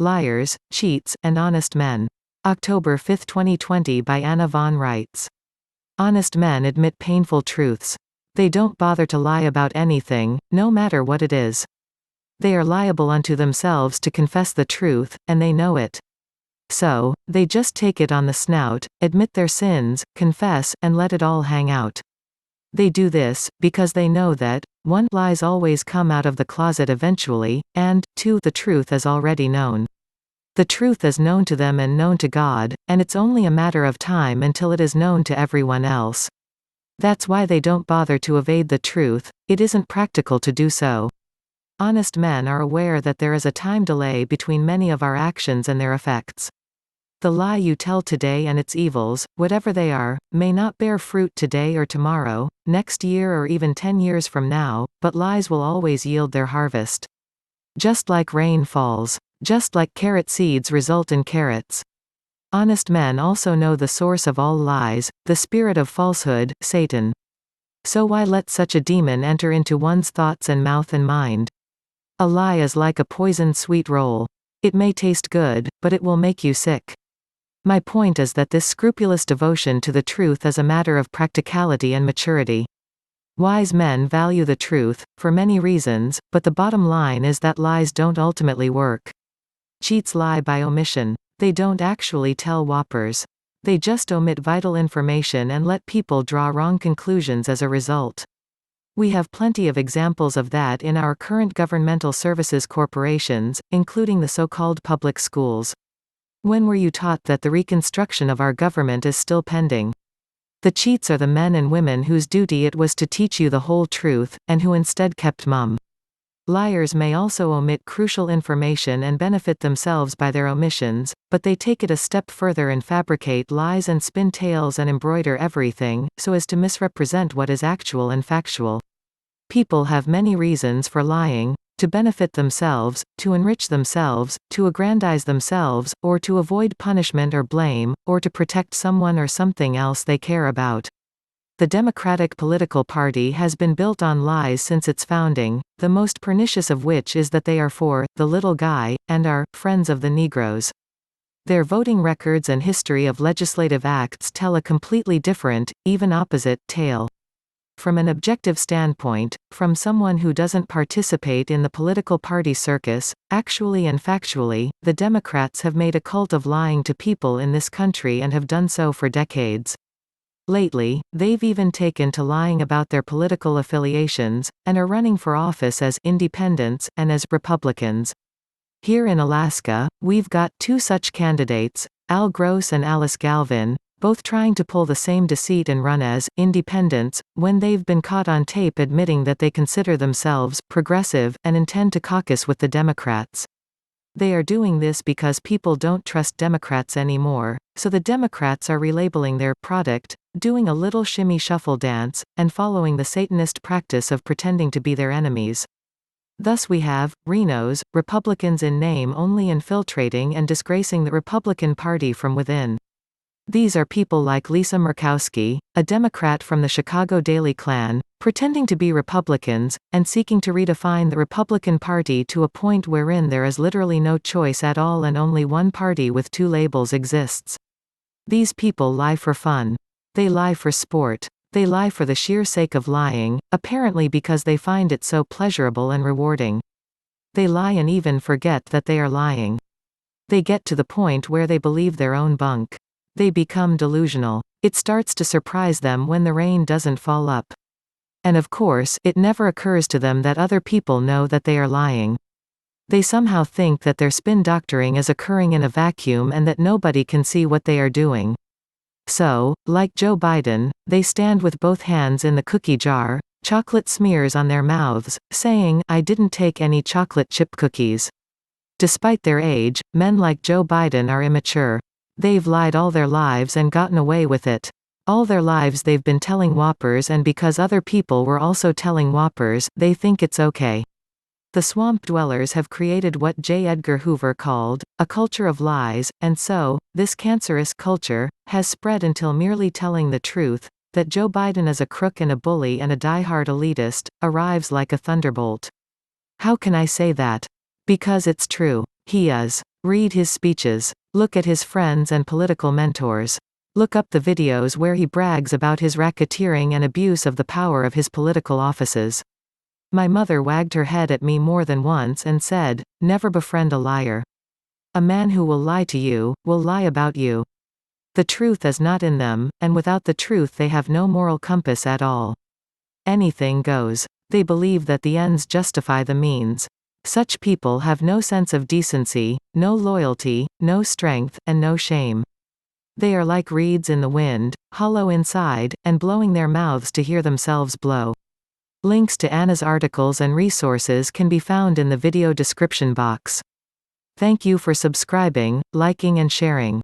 Liars, Cheats, and Honest Men. October 5, 2020 by Anna von Reitz. Honest men admit painful truths. They don't bother to lie about anything, no matter what it is. They are liable unto themselves to confess the truth, and they know it. So, they just take it on the snout, admit their sins, confess, and let it all hang out. They do this, because they know that, 1. Lies always come out of the closet eventually, and, 2. The truth is already known. The truth is known to them and known to God, and it's only a matter of time until it is known to everyone else. That's why they don't bother to evade the truth, it isn't practical to do so. Honest men are aware that there is a time delay between many of our actions and their effects. The lie you tell today and its evils, whatever they are, may not bear fruit today or tomorrow, next year or even 10 years from now, but lies will always yield their harvest. Just like rain falls. Just like carrot seeds result in carrots. Honest men also know the source of all lies, the spirit of falsehood, Satan. So why let such a demon enter into one's thoughts and mouth and mind? A lie is like a poisoned sweet roll. It may taste good, but it will make you sick. My point is that this scrupulous devotion to the truth is a matter of practicality and maturity. Wise men value the truth, for many reasons, but the bottom line is that lies don't ultimately work. Cheats lie by omission. They don't actually tell whoppers. They just omit vital information and let people draw wrong conclusions as a result. We have plenty of examples of that in our current governmental services corporations, including the so-called public schools. When were you taught that the reconstruction of our government is still pending? The cheats are the men and women whose duty it was to teach you the whole truth, and who instead kept mum. Liars may also omit crucial information and benefit themselves by their omissions, but they take it a step further and fabricate lies and spin tales and embroider everything, so as to misrepresent what is actual and factual. People have many reasons for lying: to benefit themselves, to enrich themselves, to aggrandize themselves, or to avoid punishment or blame, or to protect someone or something else they care about. The Democratic political party has been built on lies since its founding, the most pernicious of which is that they are for the little guy, and are friends of the Negroes. Their voting records and history of legislative acts tell a completely different, even opposite, tale. From an objective standpoint, from someone who doesn't participate in the political party circus, actually and factually, the Democrats have made a cult of lying to people in this country and have done so for decades. Lately, they've even taken to lying about their political affiliations, and are running for office as independents and as Republicans. Here in Alaska, we've got two such candidates, Al Gross and Alice Galvin, both trying to pull the same deceit and run as independents, when they've been caught on tape admitting that they consider themselves progressive and intend to caucus with the Democrats. They are doing this because people don't trust Democrats anymore, so the Democrats are relabeling their product, doing a little shimmy shuffle dance, and following the Satanist practice of pretending to be their enemies. Thus we have Rhinos, Republicans in name only, infiltrating and disgracing the Republican Party from within. These are people like Lisa Murkowski, a Democrat from the Chicago Daily Klan, pretending to be Republicans, and seeking to redefine the Republican Party to a point wherein there is literally no choice at all and only one party with two labels exists. These people lie for fun. They lie for sport. They lie for the sheer sake of lying, apparently because they find it so pleasurable and rewarding. They lie and even forget that they are lying. They get to the point where they believe their own bunk. They become delusional. It starts to surprise them when the rain doesn't fall up. And of course, it never occurs to them that other people know that they are lying. They somehow think that their spin doctoring is occurring in a vacuum and that nobody can see what they are doing. So, like Joe Biden, they stand with both hands in the cookie jar, chocolate smears on their mouths, saying, "I didn't take any chocolate chip cookies." Despite their age, men like Joe Biden are immature. They've lied all their lives and gotten away with it. All their lives they've been telling whoppers, and because other people were also telling whoppers, they think it's okay. The swamp dwellers have created what J. Edgar Hoover called a culture of lies, and so, this cancerous culture has spread until merely telling the truth, that Joe Biden is a crook and a bully and a diehard elitist, arrives like a thunderbolt. How can I say that? Because it's true. He is. Read his speeches. Look at his friends and political mentors. Look up the videos where he brags about his racketeering and abuse of the power of his political offices. My mother wagged her head at me more than once and said, "Never befriend a liar. A man who will lie to you, will lie about you. The truth is not in them, and without the truth they have no moral compass at all. Anything goes. They believe that the ends justify the means. Such people have no sense of decency, no loyalty, no strength, and no shame. They are like reeds in the wind, hollow inside, and blowing their mouths to hear themselves blow." Links to Anna's articles and resources can be found in the video description box. Thank you for subscribing, liking and sharing.